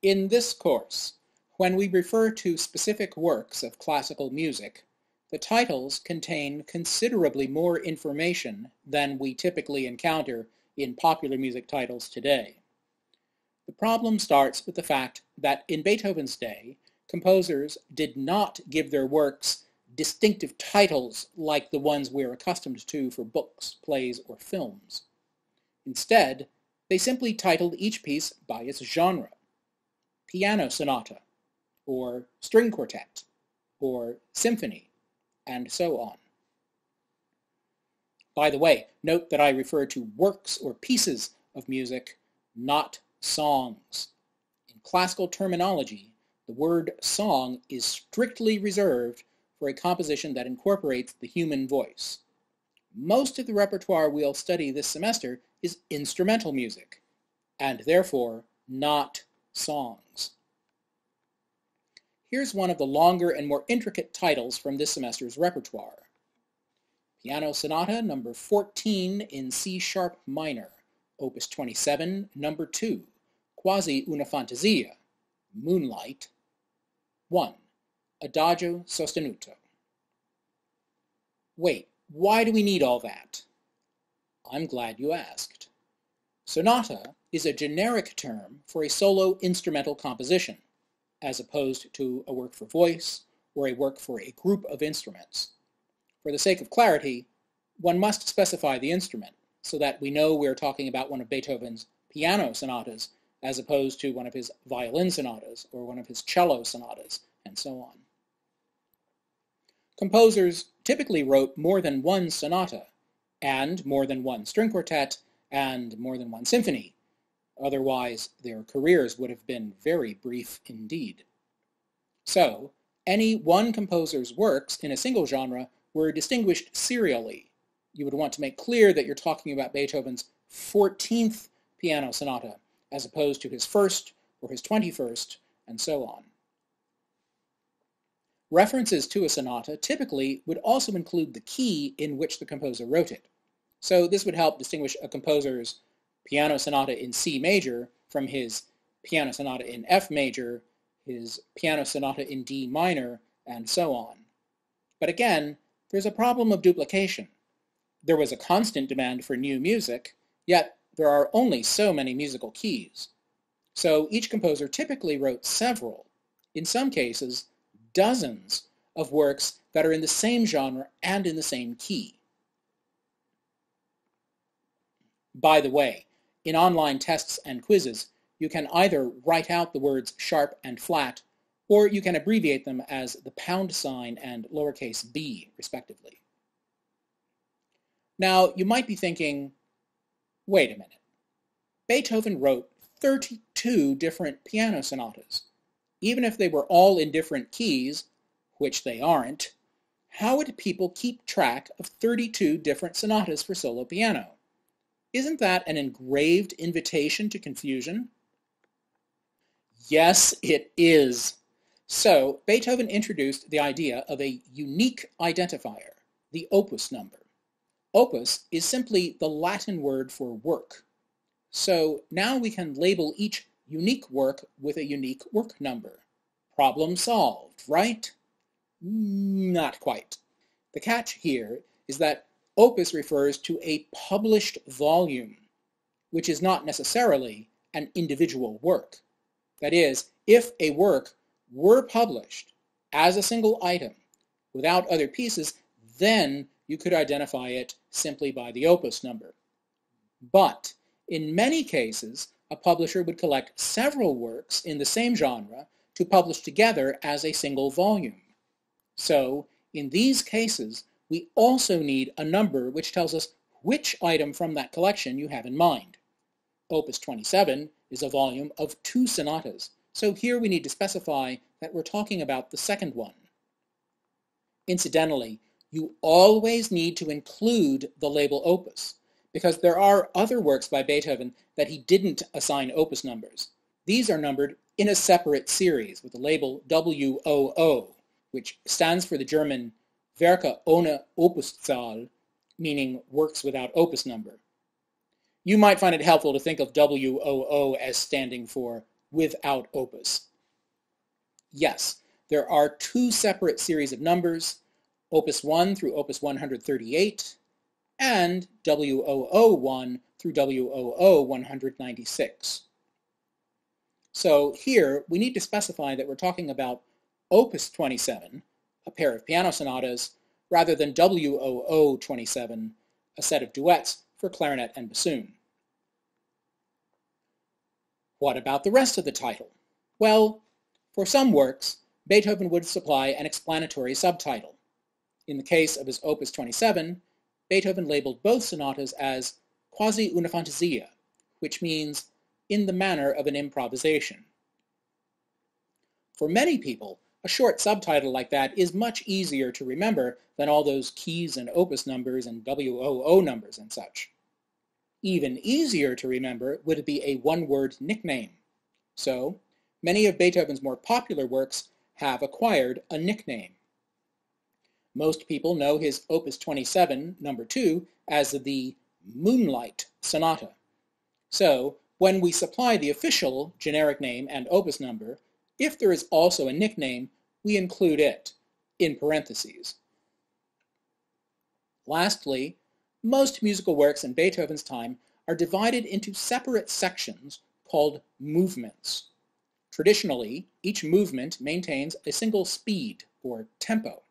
In this course, when we refer to specific works of classical music, the titles contain considerably more information than we typically encounter in popular music titles today. The problem starts with the fact that in Beethoven's day, composers did not give their works distinctive titles like the ones we're accustomed to for books, plays, or films. Instead, they simply titled each piece by its genre: piano sonata, or string quartet, or symphony, and so on. By the way, note that I refer to works or pieces of music, not songs. In classical terminology, the word song is strictly reserved for a composition that incorporates the human voice. Most of the repertoire we'll study this semester is instrumental music, and therefore not songs. Here's one of the longer and more intricate titles from this semester's repertoire. Piano Sonata No. 14 in C-sharp minor, Opus 27, No. 2, Quasi una fantasia, Moonlight. 1. Adagio sostenuto. Wait, why do we need all that? I'm glad you asked. Sonata is a generic term for a solo instrumental composition, as opposed to a work for voice or a work for a group of instruments. For the sake of clarity, one must specify the instrument so that we know we're talking about one of Beethoven's piano sonatas as opposed to one of his violin sonatas or one of his cello sonatas, and so on. Composers typically wrote more than one sonata, and more than one string quartet, and more than one symphony. Otherwise, their careers would have been very brief indeed. So, any one composer's works in a single genre were distinguished serially. You would want to make clear that you're talking about Beethoven's 14th piano sonata, as opposed to his 1st or his 21st, and so on. References to a sonata typically would also include the key in which the composer wrote it. So this would help distinguish a composer's piano sonata in C major from his piano sonata in F major, his piano sonata in D minor, and so on. But again, there's a problem of duplication. There was a constant demand for new music, yet there are only so many musical keys. So each composer typically wrote several, in some cases, dozens of works that are in the same genre and in the same key. By the way, in online tests and quizzes, you can either write out the words sharp and flat, or you can abbreviate them as the pound sign and lowercase b, respectively. Now, you might be thinking, wait a minute. Beethoven wrote 32 different piano sonatas. Even if they were all in different keys, which they aren't, how would people keep track of 32 different sonatas for solo piano? Isn't that an engraved invitation to confusion? Yes, it is. So, Beethoven introduced the idea of a unique identifier, the opus number. Opus is simply the Latin word for work. So now we can label each unique work with a unique work number. Problem solved, right? Not quite. The catch here is that opus refers to a published volume, which is not necessarily an individual work. That is, if a work were published as a single item without other pieces, then you could identify it simply by the opus number. But in many cases, a publisher would collect several works in the same genre to publish together as a single volume. So, in these cases, we also need a number which tells us which item from that collection you have in mind. Opus 27 is a volume of 2 sonatas, so here we need to specify that we're talking about the second one. Incidentally, you always need to include the label opus, because there are other works by Beethoven that he didn't assign opus numbers. These are numbered in a separate series with the label WOO, which stands for the German Werke ohne Opuszahl, meaning works without opus number. You might find it helpful to think of WOO as standing for without opus. Yes, there are two separate series of numbers, opus 1 through opus 138, and WO01 through WO196. So here we need to specify that we're talking about opus 27, a pair of piano sonatas, rather than WO27, a set of duets for clarinet and bassoon. What about the rest of the title? Well, for some works, Beethoven would supply an explanatory subtitle. In the case of his opus 27, Beethoven labeled both sonatas as quasi una fantasia, which means in the manner of an improvisation. For many people, a short subtitle like that is much easier to remember than all those keys and opus numbers and WOO numbers and such. Even easier to remember would be a one-word nickname. So, many of Beethoven's more popular works have acquired a nickname. Most people know his opus 27, number 2, as the Moonlight Sonata. So, when we supply the official generic name and opus number, if there is also a nickname, we include it, in parentheses. Lastly, most musical works in Beethoven's time are divided into separate sections called movements. Traditionally, each movement maintains a single speed, or tempo.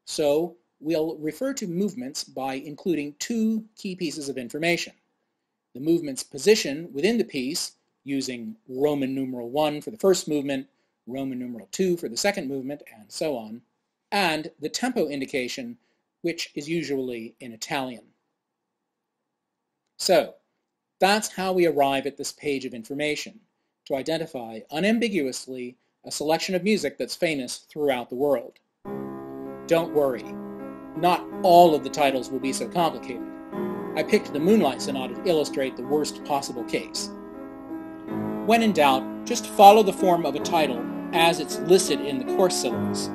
So we'll refer to movements by including two key pieces of information. The movement's position within the piece, using Roman numeral 1 for the first movement, Roman numeral 2 for the second movement, and so on, and the tempo indication, which is usually in Italian. So, that's how we arrive at this page of information, to identify unambiguously a selection of music that's famous throughout the world. Don't worry, not all of the titles will be so complicated. I picked the Moonlight Sonata to illustrate the worst possible case. When in doubt, just follow the form of a title as it's listed in the course syllabus.